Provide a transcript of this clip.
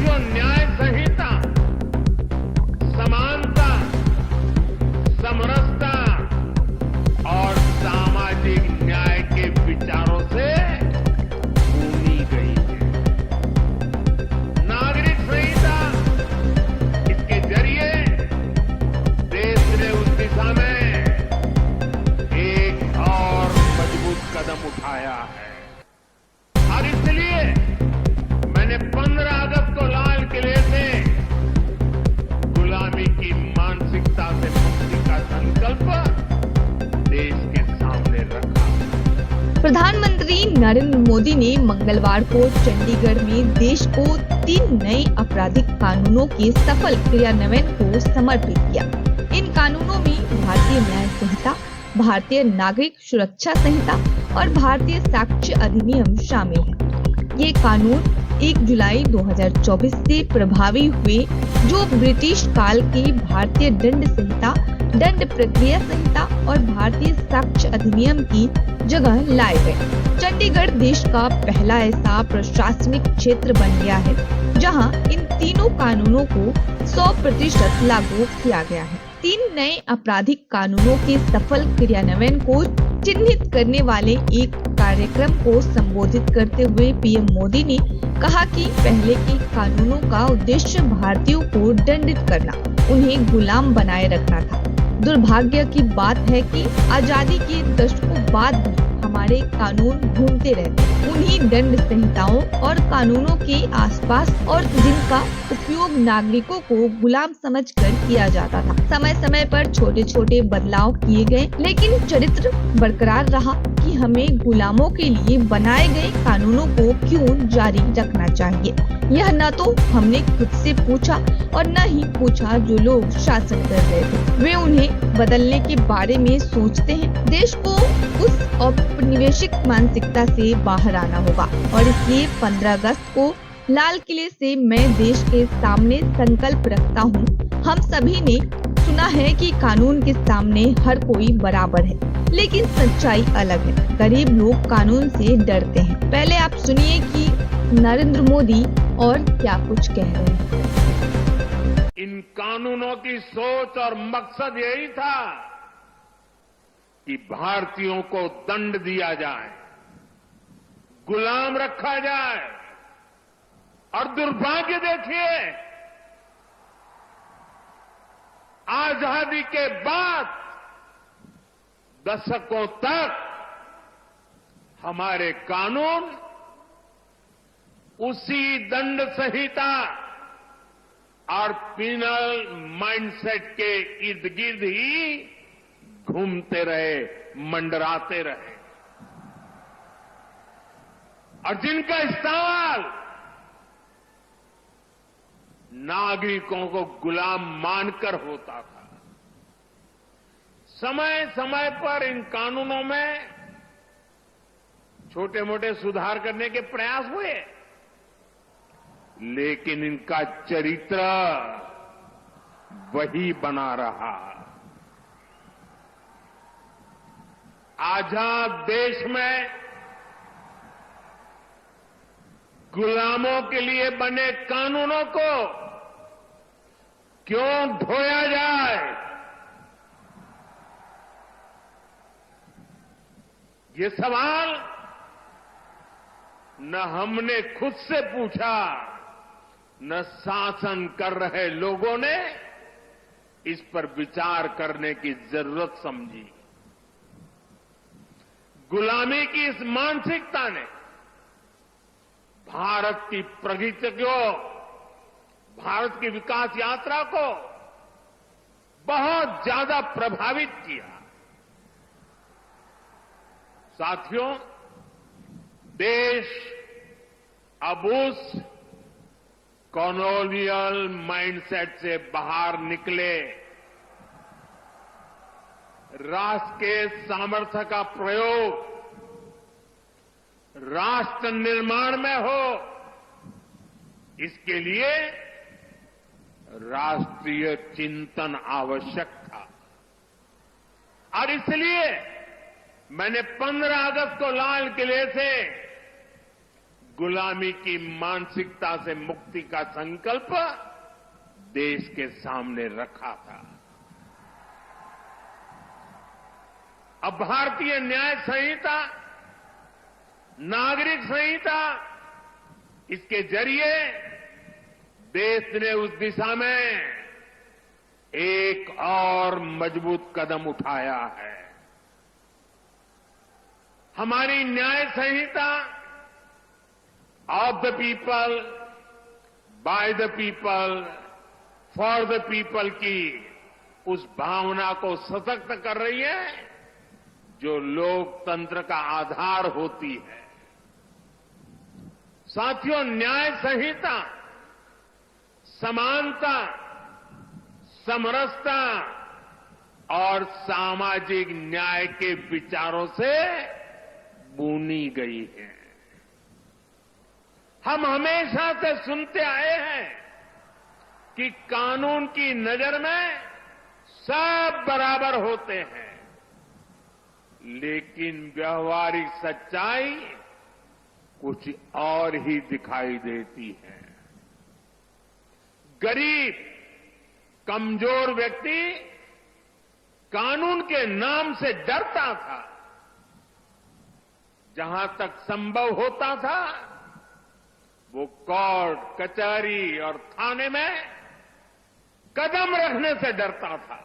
साथियों, न्याय संहिता समानता, समरसता और सामाजिक न्याय के विचारों से भूनी गई है। नागरिक संहिता, इसके जरिए देश ने उस दिशा में एक और मजबूत कदम उठाया है। और इसलिए मैंने 15 अगस्त को लाल किले से गुलामी की मानसिकता से मुक्ति का संकल्प देश के सामने रखा। प्रधानमंत्री नरेंद्र मोदी ने मंगलवार को चंडीगढ़ में देश को 3 नए आपराधिक कानूनों के सफल क्रियान्वयन को समर्पित किया। इन कानूनों में भारतीय न्याय संहिता, भारतीय नागरिक सुरक्षा संहिता और भारतीय साक्ष्य अधिनियम शामिल है। ये कानून 1 जुलाई 2024 से प्रभावी हुए, जो ब्रिटिश काल के भारतीय दंड संहिता, दंड प्रक्रिया संहिता और भारतीय साक्ष्य अधिनियम की जगह लाए गए। चंडीगढ़ देश का पहला ऐसा प्रशासनिक क्षेत्र बन गया है जहां इन तीनों कानूनों को 100% लागू किया गया है। 3 नए आपराधिक कानूनों के सफल क्रियान्वयन को चिन्हित करने वाले एक कार्यक्रम को संबोधित करते हुए पीएम मोदी ने कहा कि पहले के कानूनों का उद्देश्य भारतीयों को दंडित करना, उन्हें गुलाम बनाए रखना था। दुर्भाग्य की बात है कि आजादी के दशकों बाद भी हमारे कानून घूमते रहते हैं, उन्हीं दंड संहिताओं और कानूनों के आसपास, और जिनका उपयोग नागरिकों को गुलाम समझकर किया जाता था। समय समय पर छोटे छोटे बदलाव किए गए, लेकिन चरित्र बरकरार रहा कि हमें गुलामों के लिए बनाए गए कानूनों को क्यों जारी रखना चाहिए। यह न तो हमने खुद से पूछा और न ही पूछा जो लोग शासन कर रहे थे। वे उन्हें बदलने के बारे में सोचते हैं। देश को उस औपनिवेशिक मानसिकता से बाहर आना होगा और इसलिए 15 अगस्त को लाल किले से मैं देश के सामने संकल्प रखता हूँ। हम सभी ने सुना है कि कानून के सामने हर कोई बराबर है, लेकिन सच्चाई अलग है। गरीब लोग कानून से डरते हैं। पहले आप सुनिए कि नरेंद्र मोदी और क्या कुछ कह रहे हैं। इन कानूनों की सोच और मकसद यही था कि भारतीयों को दंड दिया जाए, गुलाम रखा जाए। और दुर्भाग्य देखिए, आजादी के बाद दशकों तक हमारे कानून उसी दंड संहिता और पिनल माइंडसेट के इर्द गिर्द ही घूमते रहे, मंडराते रहे। और जिनका इस्तेमाल नागरिकों को गुलाम मानकर होता था। समय समय पर इन कानूनों में छोटे मोटे सुधार करने के प्रयास हुए, लेकिन इनका चरित्र वही बना रहा। आजाद देश में गुलामों के लिए बने कानूनों को क्यों ढोया जाए? ये सवाल न हमने खुद से पूछा, न शासन कर रहे लोगों ने इस पर विचार करने की जरूरत समझी। गुलामी की इस मानसिकता ने भारत की प्रगति को, भारत की विकास यात्रा को बहुत ज्यादा प्रभावित किया। साथियों, देश अब उस कॉलोनियल माइंडसेट से बाहर निकले, राष्ट्र के सामर्थ्य का प्रयोग राष्ट्र निर्माण में हो, इसके लिए राष्ट्रीय चिंतन आवश्यक था। और इसलिए मैंने 15 अगस्त को लाल किले से गुलामी की मानसिकता से मुक्ति का संकल्प देश के सामने रखा था। अब भारतीय न्याय संहिता, नागरिक संहिता, इसके जरिए देश ने उस दिशा में एक और मजबूत कदम उठाया है। हमारी न्याय संहिता of the people, by the people, for the people की उस भावना को सशक्त कर रही है जो लोकतंत्र का आधार होती है। साथियों, न्याय संहिता समानता, समरसता और सामाजिक न्याय के विचारों से बुनी गई है। हम हमेशा से सुनते आए हैं कि कानून की नजर में सब बराबर होते हैं, लेकिन व्यवहारिक सच्चाई कुछ और ही दिखाई देती है। गरीब, कमजोर व्यक्ति कानून के नाम से डरता था। जहां तक संभव होता था वो कोर्ट, कचहरी और थाने में कदम रखने से डरता था।